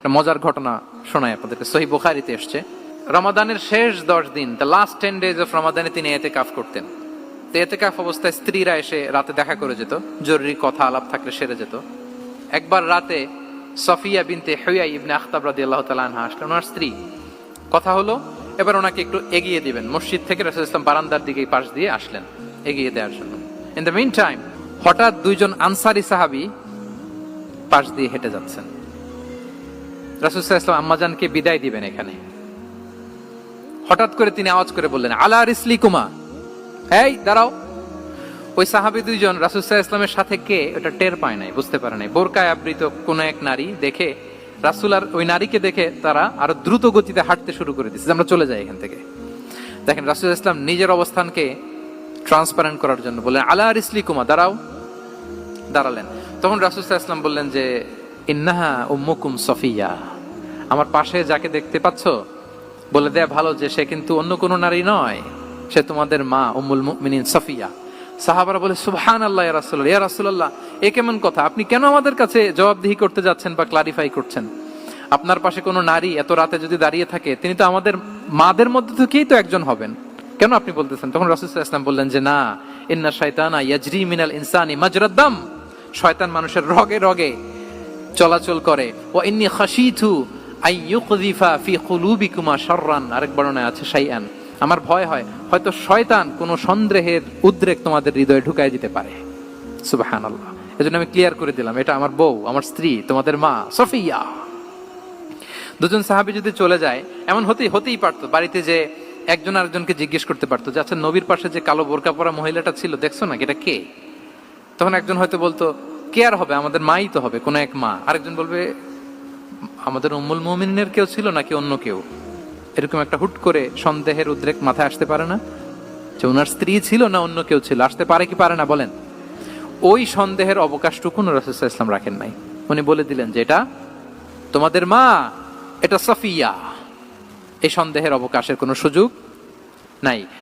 একটা মজার ঘটনা শোনায় আপনাদেরকে। সহিহ বুখারীতে এসেছে, রমাদানের শেষ 10 দিন, দ্য লাস্ট 10 days অফ রমাদানে তিনি ইতিকাফ করতেন। তো ইতিকাফ অবস্থায় স্ত্রীরা এসে রাতে দেখা করে যেত, জরুরি কথা আলাপ থাকলে সেরে যেত। একবার রাতে সফিয়া বিনতে হুয়াই ইবনে আখতাব রাদিয়াল্লাহু তাআলা আনহা আসলেন, ওনার স্ত্রী। কথা হলো এবার ওনাকে একটু এগিয়ে দিবেন। মসজিদ থেকে রাসূলুল্লাহ সাল্লাল্লাহু আলাইহি ওয়াসাল্লাম বারান্দার দিকে পাশ দিয়ে আসলেন এগিয়ে দেওয়ার জন্য। ইন দ্য মিন টাইম হঠাৎ দুইজন আনসারী সাহাবী পাশ দিয়ে হেঁটে যাচ্ছেন। রাসূলুল্লাহ সাল্লাল্লাহু আলাইহি ওয়াসাল্লাম আম্মাজানকে বিদায় দিবেন এখানে, হঠাৎ করে তিনি আওয়াজ করে বললেন, আলা রিসলিকুমা, এই দাঁড়াও। ওই সাহাবী দুইজন রাসূল সাল্লাল্লাহু আলাইহি ওয়াসাল্লামের সাথে কে এটা টের পায় নাই, বুঝতে পারে নাই। বোরকায় আবৃত কোন এক নারী দেখে রাসূল আর ওই নারীকে দেখে তারা আরো দ্রুত গতিতে হাঁটতে শুরু করে দিচ্ছে, আমরা চলে যাই এখান থেকে। দেখেন রাসূল সাল্লাল্লাহু আলাইহি ওয়াসাল্লাম নিজের অবস্থানকে ট্রান্সপারেন্ট করার জন্য বললেন, আলা রিসলিকুমা, দাঁড়াও। দাঁড়ালেন। তখন রাসূল সাল্লাল্লাহু আলাইহি ওয়াসাল্লাম বললেন যে, ইন্নাহা উম্মুকুম সফিয়া, আমার পাশে যাকে দেখতে পাচ্ছ বলে দেয়া ভালো যে সে কিন্তু অন্য কোনো নারী নয়, সে তোমাদের মা উম্মুল মুমিনিন সফিয়া। সাহাবারা বলে, সুবহানাল্লাহ ইয়া রাসূলুল্লাহ, ইয়া রাসূলুল্লাহ, এ কেমন কথা? আপনি কেন আমাদের কাছে জবাবদিহি করতে যাচ্ছেন বা ক্লারিফাই করছেন? আপনার পাশে কোনো নারী এত রাতে যদি দাঁড়িয়ে থাকে, তিনি তো আমাদের মাদের মধ্যে থেকেই তো একজন হবেন, কেন আপনি বলতেছেন? তখন রাসূল সাল্লাল্লাহু আলাইহি ওয়াসাল্লাম বললেন যে, না, ইন্না শাইতানা ইয়াজরি মিনাল ইনসানি মাজরাদ দাম, শয়তান মানুষের রগে রগে চলাচল করে। ওয়া ইন্নী খাশিতু আই ইউকযিফা ফি কুলুবিকুমা শাররান, আরেক বর্ণনায় আছে শাইআন, আমার ভয় হয় হয়তো শয়তান কোন সন্দেহের উদ্রেক তোমাদের হৃদয়ে ঢুকায় দিতে পারে। সুবহানাল্লাহ। এজন্য আমি ক্লিয়ার করে দিলাম, এটা আমার বউ, আমার স্ত্রী, তোমাদের মা সফিয়া। দুজন সাহাবী যদি চলে যায়, এমন হতেই পারতো বাড়িতে যে একজন আরেকজনকে জিজ্ঞেস করতে পারতো যে, আচ্ছা নবীর পাশে যে কালো বোরকা পরা মহিলাটা ছিল দেখছো না, এটা কে? তখন একজন হয়তো বলতো, কে আর হবে, আমাদের মাই তো হবে, কোন এক মা। আরেকজন বলবে, আমাদের উম্মুল মুমিনিনের কেউ ছিল নাকি অন্য কেউ? এরকম একটা হুট করে সন্দেহের উদ্রেক মাথায় আসতে পারে না যে ওনার স্ত্রী ছিল না অন্য কেউ ছিল? আসতে পারে কি পারে না বলেন? ওই সন্দেহের অবকাশটুকু রাসূল সাল্লাল্লাহু আলাইহি ওয়াসাল্লাম রাখেন নাই। উনি বলে দিলেন যে এটা তোমাদের মা, এটা সফিয়া। এই সন্দেহের অবকাশের কোনো সুযোগ নাই।